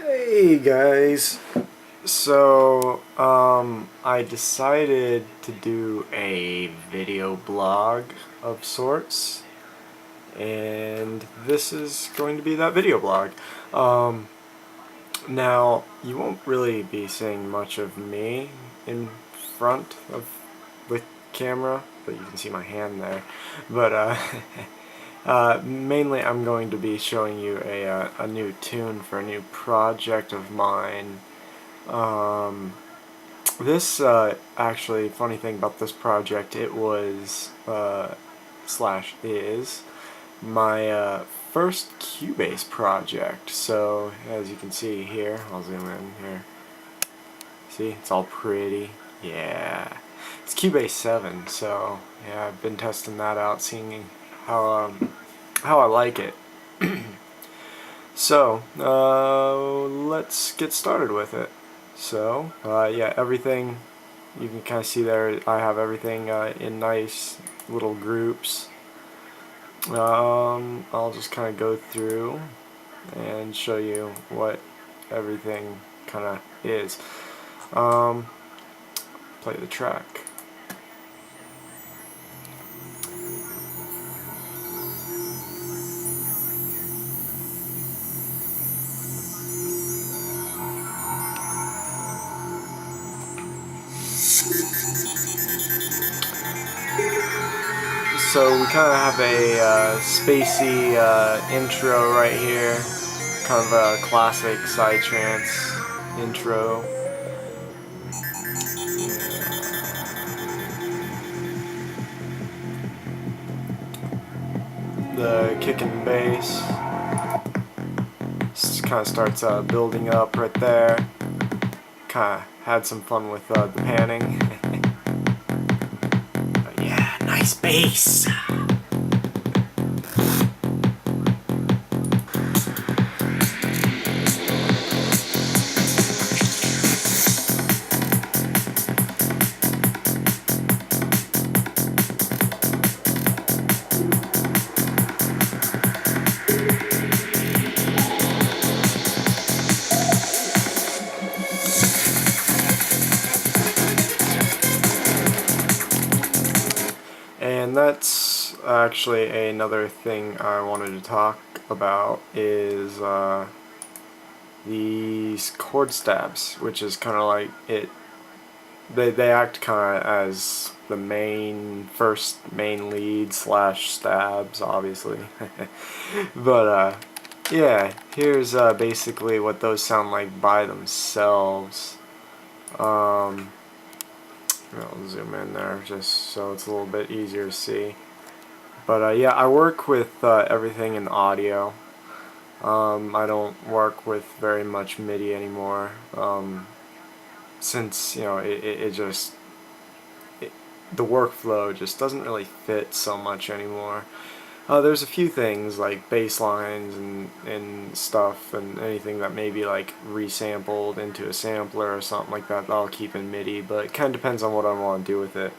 Hey guys, I decided to do a video blog of sorts, and this is going to be that video blog. Now, you won't really be seeing much of me in front of the camera, but you can see my hand there. But mainly I'm going to be showing you a new tune for a new project of mine. This, actually, funny thing about this project, it was, slash is, my, first Cubase project. So, as you can see here, I'll zoom in here. See, it's all pretty. Yeah. It's Cubase 7, so, yeah, I've been testing that out, seeing how I like it. So, let's get started with it. So, yeah, everything, you can kind of see there, I have everything in nice little groups. I'll just kind of go through and show you what everything kind of is. Play the track. So we kind of have a spacey intro right here, kind of a classic psytrance intro. The kick and bass kind of starts building up right there. Kind of had some fun with the panning. But yeah, nice bass. And that's actually another thing I wanted to talk about is these chord stabs, which is kind of like it. They act kind of as the first main lead slash stabs, obviously. But yeah, here's basically what those sound like by themselves. I'll zoom in there just so it's a little bit easier to see. But yeah, I work with everything in audio. I don't work with very much MIDI anymore, since, you know, the workflow just doesn't really fit so much anymore. There's a few things like bass lines and stuff, and anything that may be like resampled into a sampler or something like that I'll keep in MIDI, but it kind of depends on what I want to do with it.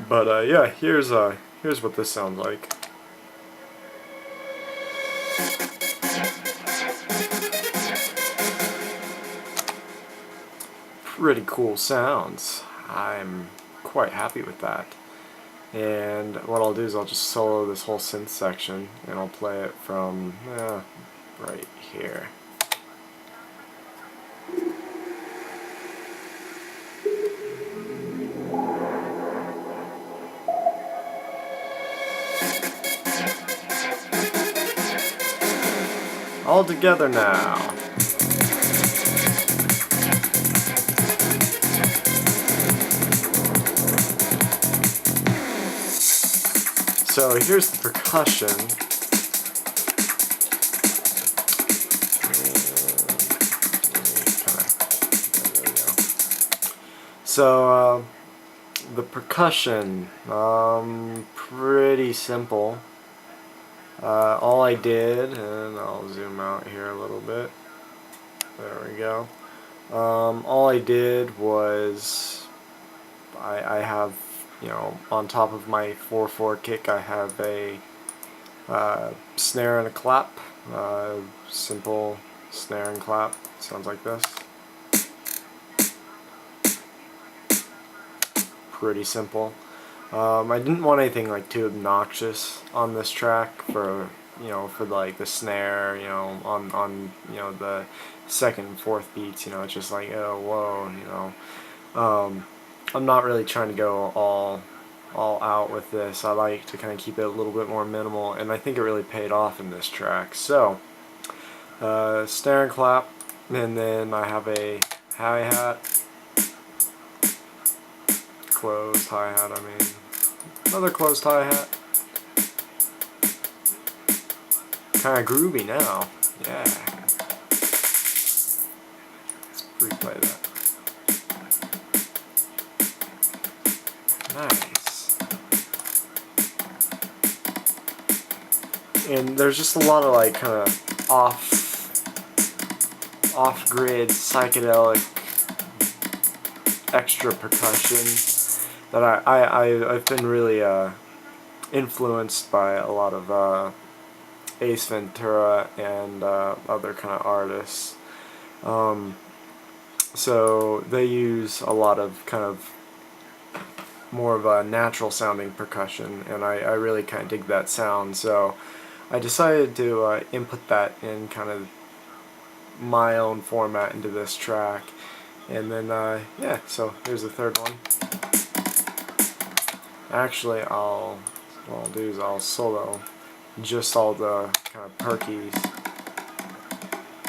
But yeah, here's what this sounds like. Pretty cool sounds. I'm quite happy with that. And what I'll do is I'll just solo this whole synth section, and I'll play it from right here. All together now. So here's the percussion. So the percussion, pretty simple. All I did, and I'll zoom out here a little bit. There we go. All I did was I have, you know, on top of my 4/4 kick, I have a snare and a clap. Simple snare and clap. Sounds like this. Pretty simple. I didn't want anything like too obnoxious on this track for for like the snare, on the second and fourth beats. It's just like, oh whoa. I'm not really trying to go all out with this. I like to kind of keep it a little bit more minimal, and I think it really paid off in this track. So snare and clap, and then I have a hi-hat, closed hi-hat, another closed hi-hat. Kind of groovy now. Yeah. Let's replay that. Nice. And there's just a lot of like kind of off-grid psychedelic extra percussion that I've been really influenced by a lot of Ace Ventura and other kind of artists. So they use a lot of kind of more of a natural sounding percussion, and I really kind of dig that sound. So I decided to input that in kind of my own format into this track. And then yeah, so here's the third one. Actually, what I'll do is I'll solo just all the kind of perkies.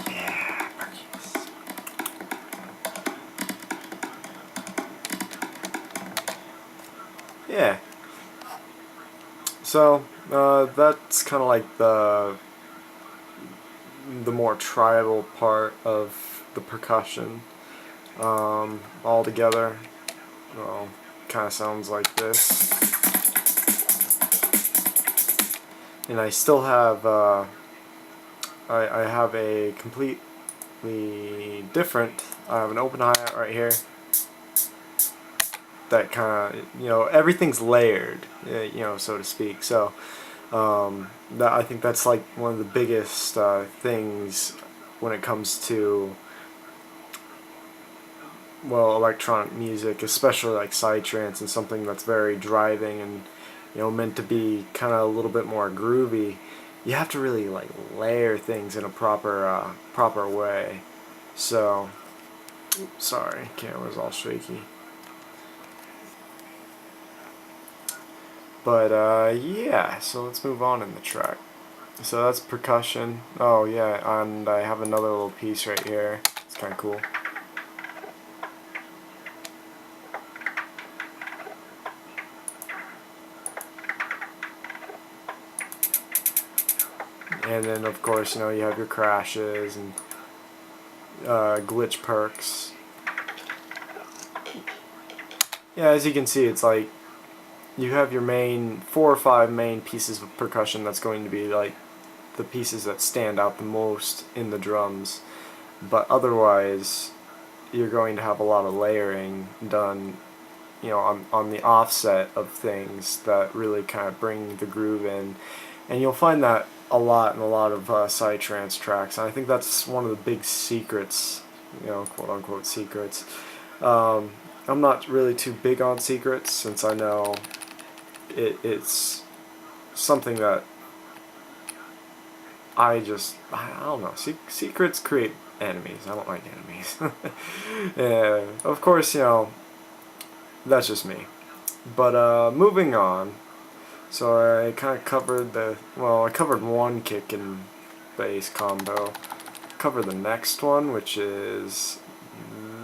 Yeah, perkies. Yeah. So that's kind of like the more tribal part of the percussion. All together, well, kind of sounds like this. And I still have I have a completely different. I have an open hi-hat right here. That kind of, everything's layered, so to speak. So that I think that's like one of the biggest things when it comes to, well, electronic music, especially like psytrance and something that's very driving and meant to be kind of a little bit more groovy. You have to really like layer things in a proper way. So, sorry, camera's all shaky. But yeah, so let's move on in the track. So that's percussion. Oh yeah, and I have another little piece right here. It's kind of cool. And then of course, you have your crashes and glitch perks. Yeah, as you can see, it's like you have your main 4 or 5 main pieces of percussion that's going to be like the pieces that stand out the most in the drums, but otherwise you're going to have a lot of layering done on the offset of things that really kind of bring the groove in, and you'll find that a lot in a lot of psytrance tracks, and I think that's one of the big secrets, quote unquote secrets. I'm not really too big on secrets, since I know it's something that I don't know. Secrets create enemies. I don't like enemies. Yeah, of course, that's just me. But moving on. So I kind of covered I covered one kick and bass combo. Cover the next one, which is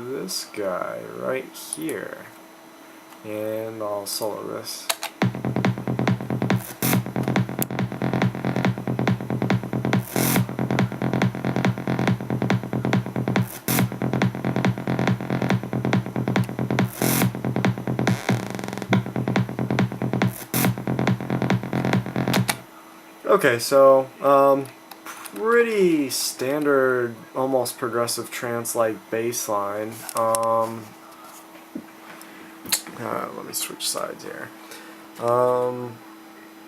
this guy right here. And I'll solo this. Okay, so pretty standard, almost progressive trance-like bass line. Let me switch sides here.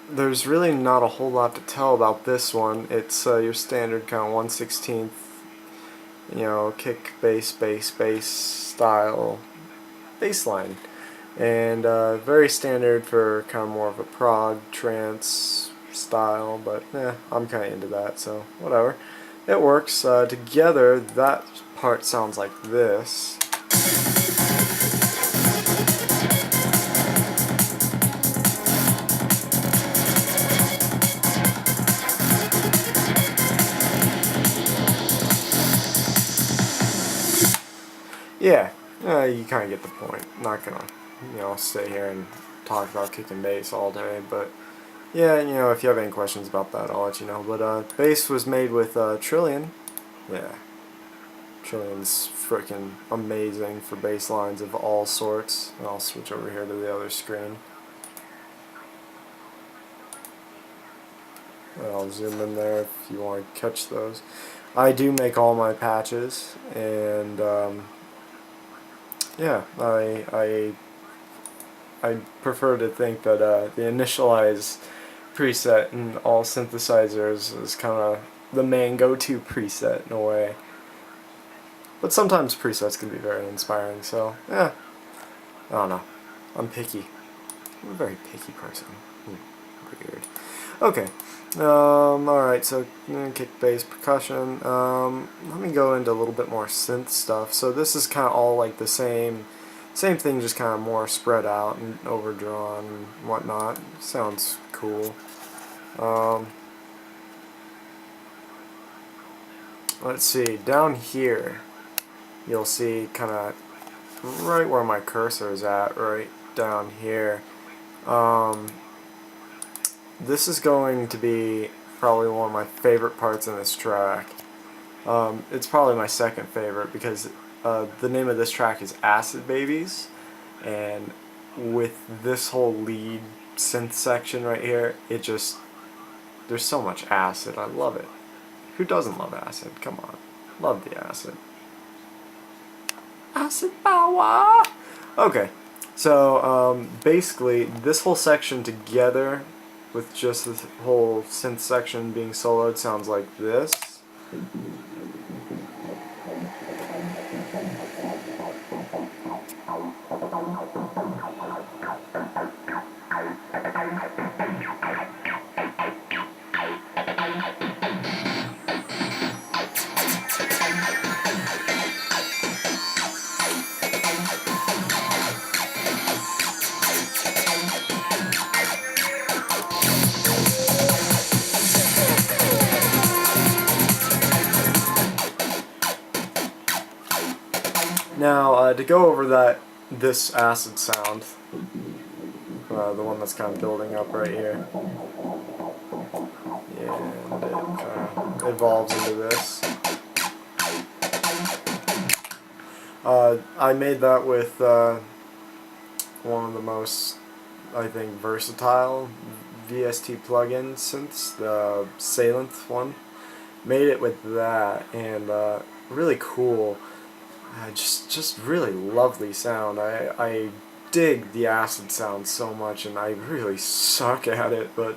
There's really not a whole lot to tell about this one. It's your standard kind of 1/16 you know, kick, bass, bass, bass style bass line. And very standard for kind of more of a prog trance style, but I'm kind of into that, so whatever. It works. Together, that part sounds like this. Yeah, you kind of get the point. Not gonna, sit here and talk about kick and bass all day, but yeah, if you have any questions about that, I'll let you know. But bass was made with Trillion. Yeah, Trillion's freaking amazing for bass lines of all sorts. And I'll switch over here to the other screen. And I'll zoom in there if you want to catch those. I do make all my patches, and yeah, I prefer to think that the initialize preset in all synthesizers is kind of the main go-to preset in a way. But sometimes presets can be very inspiring, so yeah, I don't know. I'm picky. I'm a very picky person. Weird. Okay. Alright, so kick, bass, percussion. Let me go into a little bit more synth stuff. So this is kind of all like the same thing, just kind of more spread out and overdrawn and whatnot. Sounds cool. Let's see, down here, you'll see kind of right where my cursor is at, right down here. This is going to be probably one of my favorite parts in this track. It's probably my second favorite because the name of this track is Acid Babies, and with this whole lead synth section right here, there's so much acid. I love it. Who doesn't love acid? Come on. Love the acid. Acid power! Okay, so basically this whole section together with just this whole synth section being soloed sounds like this. Now, to go over this acid sound, the one that's kind of building up right here, and it kind of evolves into this. I made that with one of the most, I think, versatile VST plugin synths, the Salenth one. Made it with that, and really cool. Just really lovely sound. I dig the acid sound so much, and I really suck at it, but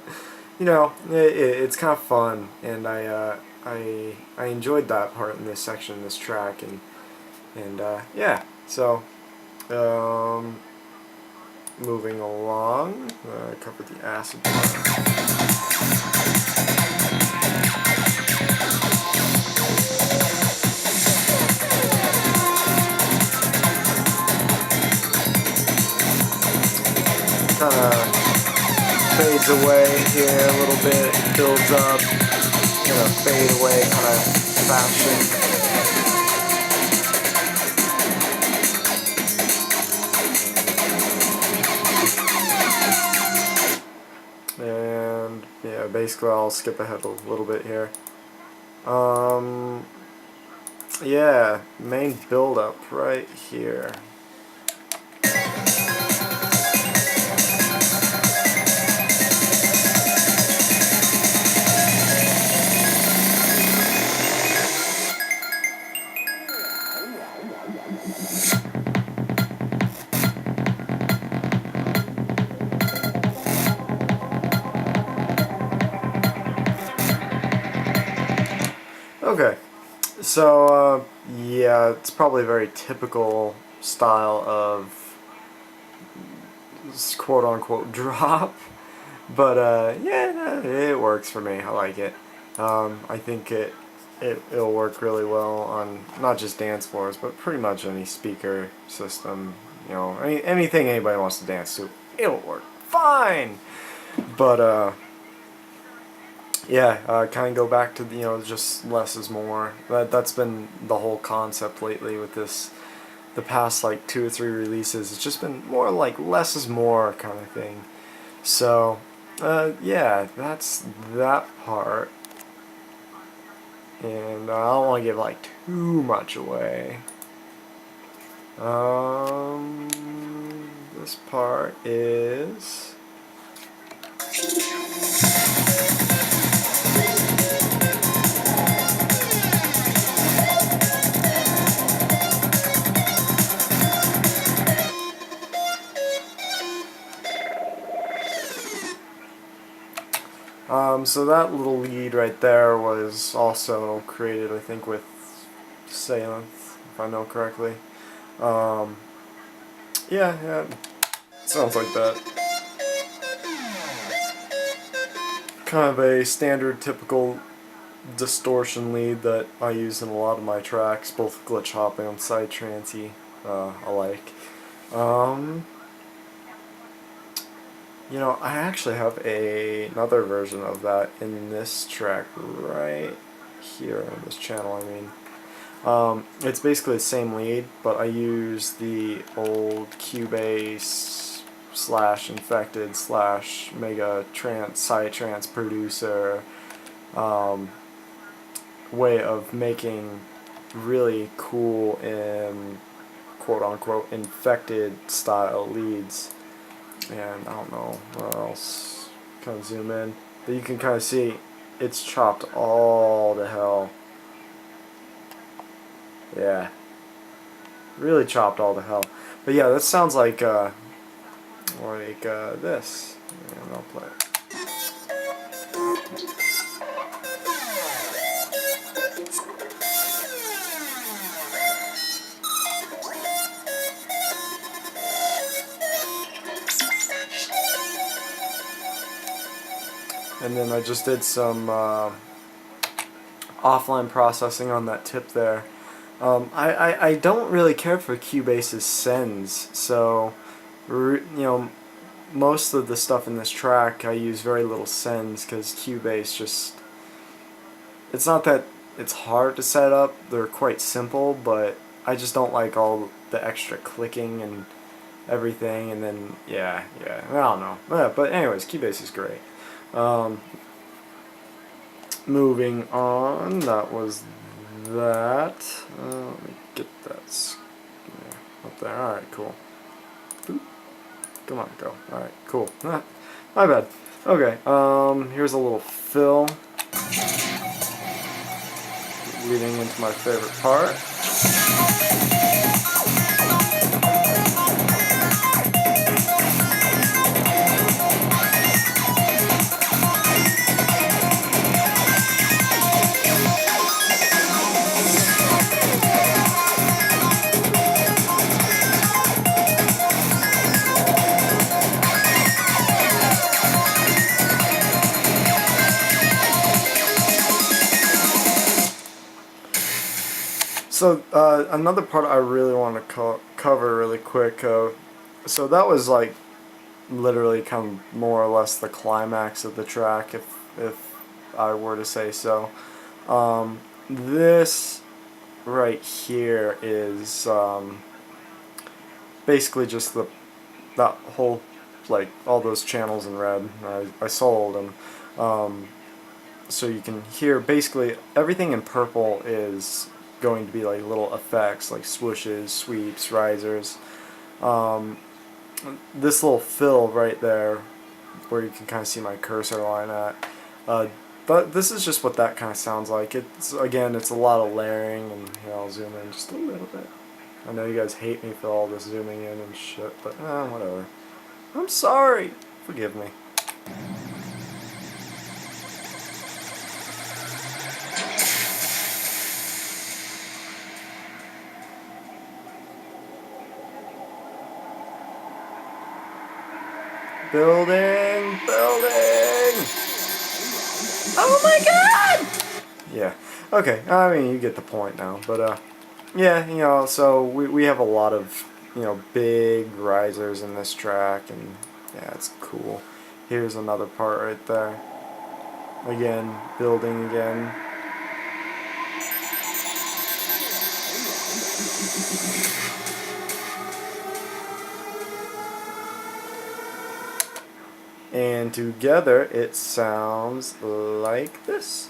it's kind of fun, and I enjoyed that part in this section, this track, and yeah. So moving along, covered the acid part. Kind of fades away here a little bit, builds up, fade away kind of fashion. And yeah, basically I'll skip ahead a little bit here. Yeah, main build up right here. Okay, So, yeah, it's probably a very typical style of quote-unquote drop. But, yeah, it works for me. I like it. I think it'll work really well on not just dance floors, but pretty much any speaker system. You know, anything anybody wants to dance to, it'll work fine. But, yeah, kind of go back to, you know, just less is more. That's been the whole concept lately with this, the past like 2 or 3 releases. It's just been more like less is more kind of thing. So, yeah, that's that part. And I don't want to give like too much away. This part is... so that little lead right there was also created, I think, with Salenth, if I know correctly. Yeah, sounds like that. Kind of a standard, typical distortion lead that I use in a lot of my tracks, both glitch hopping and psytrancey alike. You know, I actually have another version of that in this track right here on this channel, I mean. It's basically the same lead, but I use the old Cubase / Infected / Mega Trance, Psytrance producer way of making really cool and quote-unquote infected style leads. And I don't know what else. Kind of zoom in, but you can kind of see it's chopped all to hell. Yeah, really chopped all to hell. But yeah, that sounds like this. And I'll play it. And then I just did some offline processing on that tip there. I don't really care for Cubase's sends, so you know, most of the stuff in this track I use very little sends because Cubase just, it's not that it's hard to set up, they're quite simple, but I just don't like all the extra clicking and everything, and then yeah, I don't know. Yeah, but anyways, Cubase is great. Moving on, that was that. Let me get that up there. Alright, cool. Oop. Come on, go. Alright, cool. My bad. Okay, here's a little fill. Leading into my favorite part. So another part I really want to cover really quick. So that was like literally kind of more or less the climax of the track, if I were to say so. This right here is basically just that whole, like, all those channels in red. I sold them. So you can hear basically everything in purple is going to be like little effects like swooshes, sweeps, risers. This little fill right there where you can kind of see my cursor line at, but this is just what that kind of sounds like. It's, again, it's a lot of layering, and here I'll zoom in just a little bit. I know you guys hate me for all this zooming in and shit, but whatever. I'm sorry. Forgive me. Building! Building! Oh my god! Yeah. Okay, I mean, you get the point now. But, yeah, you know, so we have a lot of, you know, big risers in this track, and yeah, it's cool. Here's another part right there. Again, building again. And together it sounds like this.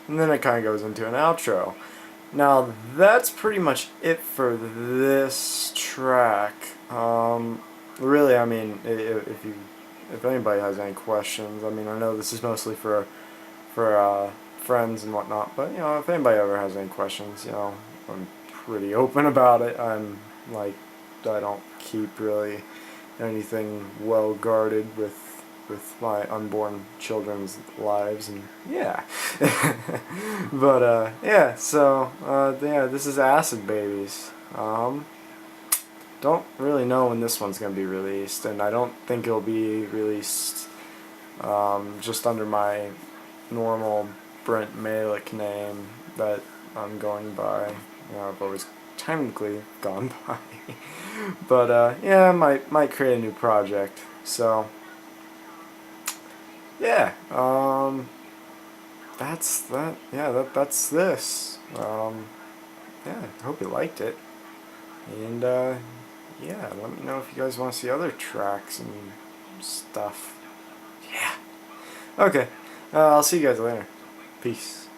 And then it kind of goes into an outro. Now that's pretty much it for this track. Really, I mean, if anybody has any questions, I mean, I know this is mostly for friends and whatnot, but you know, if anybody ever has any questions, you know, I'm pretty open about it. I'm like, I don't keep really anything well guarded with my unborn children's lives, and yeah. But yeah, so yeah, this is Acid Babies. Don't really know when this one's gonna be released, and I don't think it'll be released just under my normal Brent Malik name that I'm going by. You know, I've always technically gone by. But yeah, I might create a new project. So yeah, that's that. Yeah, that's this. Yeah, I hope you liked it, and yeah, let me know if you guys want to see other tracks and stuff. Yeah. Okay. I'll see you guys later. Peace.